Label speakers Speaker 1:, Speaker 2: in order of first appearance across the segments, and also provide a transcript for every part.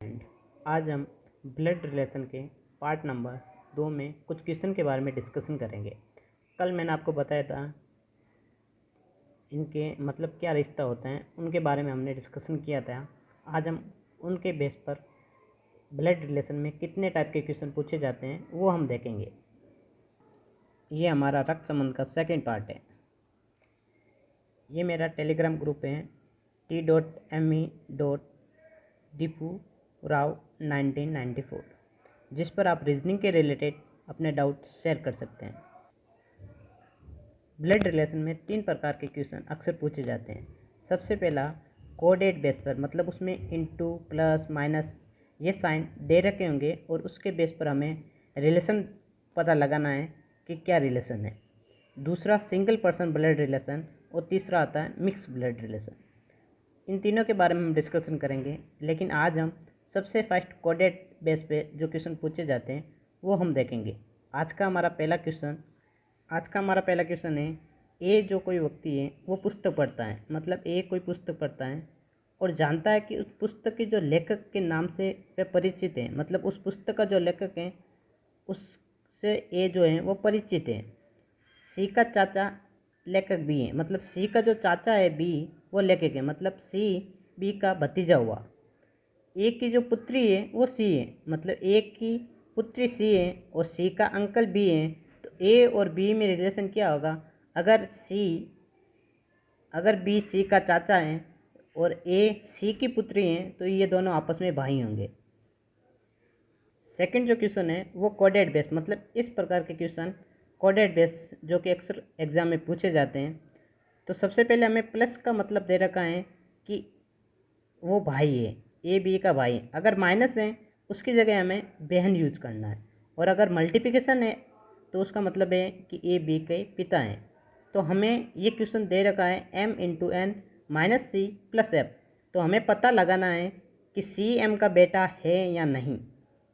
Speaker 1: आज हम blood relation के पार्ट नंबर 2 में कुछ क्वेश्चन के बारे में डिस्कशन करेंगे। कल मैंने आपको बताया था इनके मतलब क्या रिश्ता होता है, उनके बारे में हमने डिस्कशन किया था। आज हम उनके बेस पर ब्लड रिलेशन में कितने टाइप के क्वेश्चन पूछे जाते हैं वो हम देखेंगे। ये हमारा रक्त संबंध का सेकेंड पार्ट है। ये मेरा टेलीग्राम ग्रुप है t.me.dipu.rao1994, जिस पर आप रीजनिंग के रिलेटेड अपने डाउट शेयर कर सकते हैं। ब्लड रिलेशन में 3 प्रकार के क्वेश्चन अक्सर पूछे जाते हैं। सबसे पहला कोडेड बेस पर, मतलब उसमें इंटू प्लस माइनस ये साइन दे रखे होंगे और उसके बेस पर हमें रिलेशन पता लगाना है कि क्या रिलेशन है। दूसरा सिंगल पर्सन ब्लड रिलेशन और तीसरा आता है मिक्स ब्लड रिलेशन। इन तीनों के बारे में हम डिस्कशन करेंगे, लेकिन आज हम सबसे फर्स्ट कोडेड बेस पे जो क्वेश्चन पूछे जाते हैं वो हम देखेंगे। आज का हमारा पहला क्वेश्चन है, ए जो कोई व्यक्ति है वो पुस्तक पढ़ता है, मतलब ए कोई पुस्तक पढ़ता है और जानता है कि उस पुस्तक के जो लेखक के नाम से वे परिचित हैं, मतलब उस पुस्तक का जो लेखक है उससे ए जो है वो परिचित है। सी का चाचा लेखक बी है, मतलब सी का जो चाचा है बी वो लेखक है, मतलब सी बी का भतीजा हुआ। ए की जो पुत्री है वो सी है, मतलब ए की पुत्री सी है और सी का अंकल बी है। तो ए और बी में रिलेशन क्या होगा? अगर बी सी का चाचा है और ए सी की पुत्री है तो ये दोनों आपस में भाई होंगे। सेकंड जो क्वेश्चन है वो कोडेड बेस, मतलब इस प्रकार के क्वेश्चन कोडेड बेस जो कि अक्सर एग्जाम में पूछे जाते हैं। तो सबसे पहले हमें प्लस का मतलब दे रखा है कि वो भाई है, ए बी का भाई है। अगर माइनस है उसकी जगह हमें बहन यूज करना है, और अगर मल्टीप्लिकेशन है तो उसका मतलब है कि ए बी के पिता हैं। तो हमें ये क्वेश्चन दे रखा है m into N minus C plus F. तो हमें पता लगाना है कि सी एम का बेटा है या नहीं।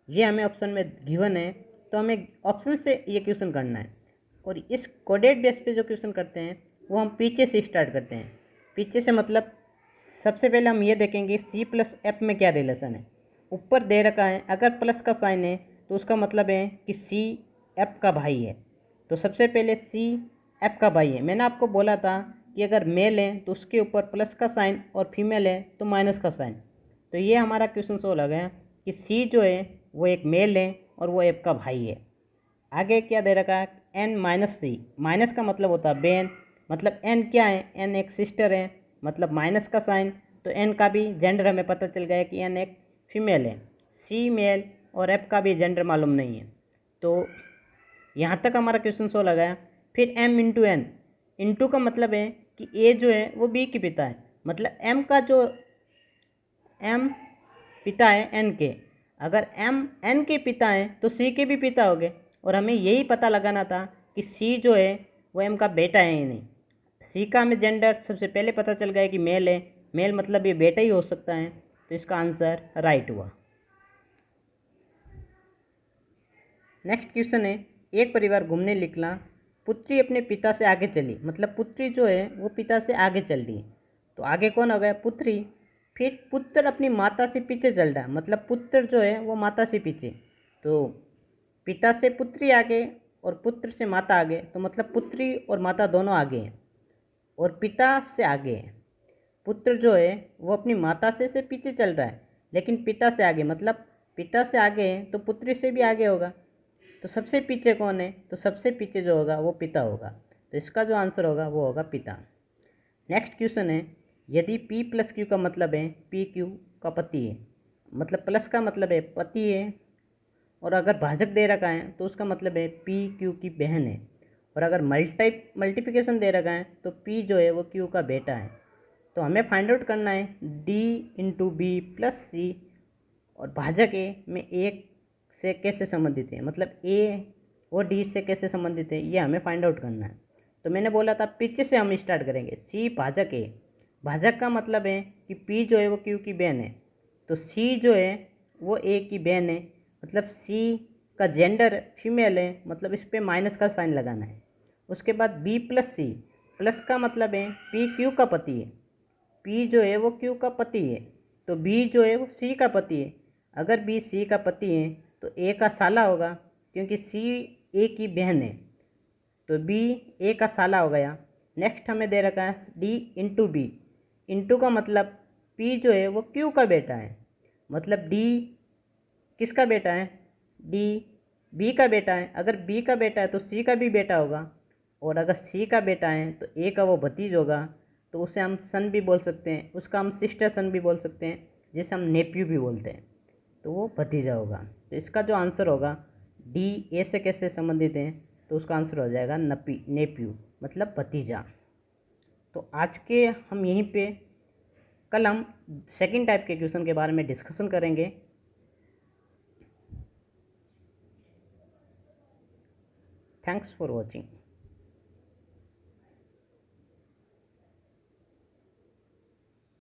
Speaker 1: ये हमें ऑप्शन में गिवन है, तो हमें ऑप्शन से ये क्वेश्चन करना है। और इस कोडेड बेस पे जो क्वेश्चन करते हैं वो हम पीछे से स्टार्ट करते हैं। पीछे से मतलब सबसे पहले हम ये देखेंगे सी प्लस एफ में क्या रिलेशन है। ऊपर दे रखा है अगर प्लस का साइन है तो उसका मतलब है कि सी एफ का भाई है। तो सबसे पहले सी एफ का भाई है। मैंने आपको बोला था कि अगर मेल है तो उसके ऊपर प्लस का साइन और फीमेल है तो माइनस का साइन। तो ये हमारा क्वेश्चन सो लगा है कि सी जो है वो एक मेल है और वो एफ का भाई है। आगे क्या दे रखा है एन माइनस सी, माइनस का मतलब होता है बहन, मतलब एन क्या है, एन एक सिस्टर है, मतलब माइनस का साइन। तो एन का भी जेंडर हमें पता चल गया कि एन एक फीमेल है। सी मेल और एफ का भी जेंडर मालूम नहीं है। तो यहाँ तक हमारा क्वेश्चन सो लगा है। फिर एम इंटू एन, इंटू का मतलब है कि ए जो है वो बी की पिता है, मतलब एम का जो एम पिता है एन के, अगर एम एन के पिता हैं तो सी के भी पिता हो गए। और हमें यही पता लगाना था कि सी जो है वो एम का बेटा है या नहीं। सी का हमें जेंडर सबसे पहले पता चल गया कि मेल है, मेल मतलब ये बेटा ही हो सकता है। तो इसका आंसर राइट हुआ। नेक्स्ट क्वेश्चन है, एक परिवार घूमने निकला, पुत्री अपने पिता से आगे चली, मतलब पुत्री जो है वो पिता से आगे चल रही है। तो आगे कौन हो गया? पुत्री। फिर पुत्र अपनी माता से पीछे चल रहा है, मतलब पुत्र जो है वो माता से पीछे। तो पिता से पुत्री आगे और पुत्र से माता आगे, तो मतलब पुत्री और माता दोनों आगे हैं और पिता से आगे है। पुत्र जो है वो अपनी माता से पीछे चल रहा है, लेकिन पिता से आगे, मतलब पिता से आगे है तो पुत्री से भी आगे होगा। तो सबसे पीछे कौन है? तो सबसे पीछे जो होगा वो पिता होगा। तो इसका जो आंसर होगा वो होगा पिता। नेक्स्ट क्वेश्चन है, यदि P प्लस क्यू का मतलब है पी क्यू का पति है, मतलब प्लस का मतलब है पति है, और अगर भाजक दे रखा है तो उसका मतलब है पी क्यू की बहन है, और अगर मल्टीप्लिकेशन दे रखा है तो पी जो है वो क्यू का बेटा है। तो हमें फाइंड आउट करना है डी इंटू बी प्लस सी और भाजक ए में एक से कैसे संबंधित है, मतलब ए वो डी से कैसे संबंधित है, ये हमें फाइंड आउट करना है। तो मैंने बोला था पीछे से हम स्टार्ट करेंगे। सी भाजक ए, भाजक का मतलब है कि पी जो है वो क्यू की बहन है, तो सी जो है वो ए की बहन है, मतलब सी का जेंडर फीमेल है, मतलब इस पर माइनस का साइन लगाना है। उसके बाद बी प्लस सी, प्लस का मतलब है पी क्यू का पति है, पी जो है वो क्यू का पति है, तो बी जो है वो सी का पति है। अगर बी सी का पति है तो ए का साला होगा, क्योंकि सी ए की बहन है, तो बी ए का साला हो गया। नेक्स्ट हमें दे रखा है डी इंटू बी। इंटू का मतलब पी जो है वो क्यू का बेटा है, मतलब डी किसका बेटा है, डी बी का बेटा है। अगर बी का बेटा है तो सी का भी बेटा होगा, और अगर सी का बेटा है तो ए का वो भतीज होगा, तो उसे हम सन भी बोल सकते हैं, उसका हम सिस्टर सन भी बोल सकते हैं, जिसे हम नेप्यू भी बोलते हैं, तो वो भतीजा होगा। तो इसका जो आंसर होगा डी ए से कैसे संबंधित है, तो उसका आंसर हो जाएगा नेप्यू, मतलब भतीजा। तो आज के हम यहीं पे, कल हम सेकंड टाइप के क्वेश्चन के बारे में डिस्कशन करेंगे। Thanks for watching.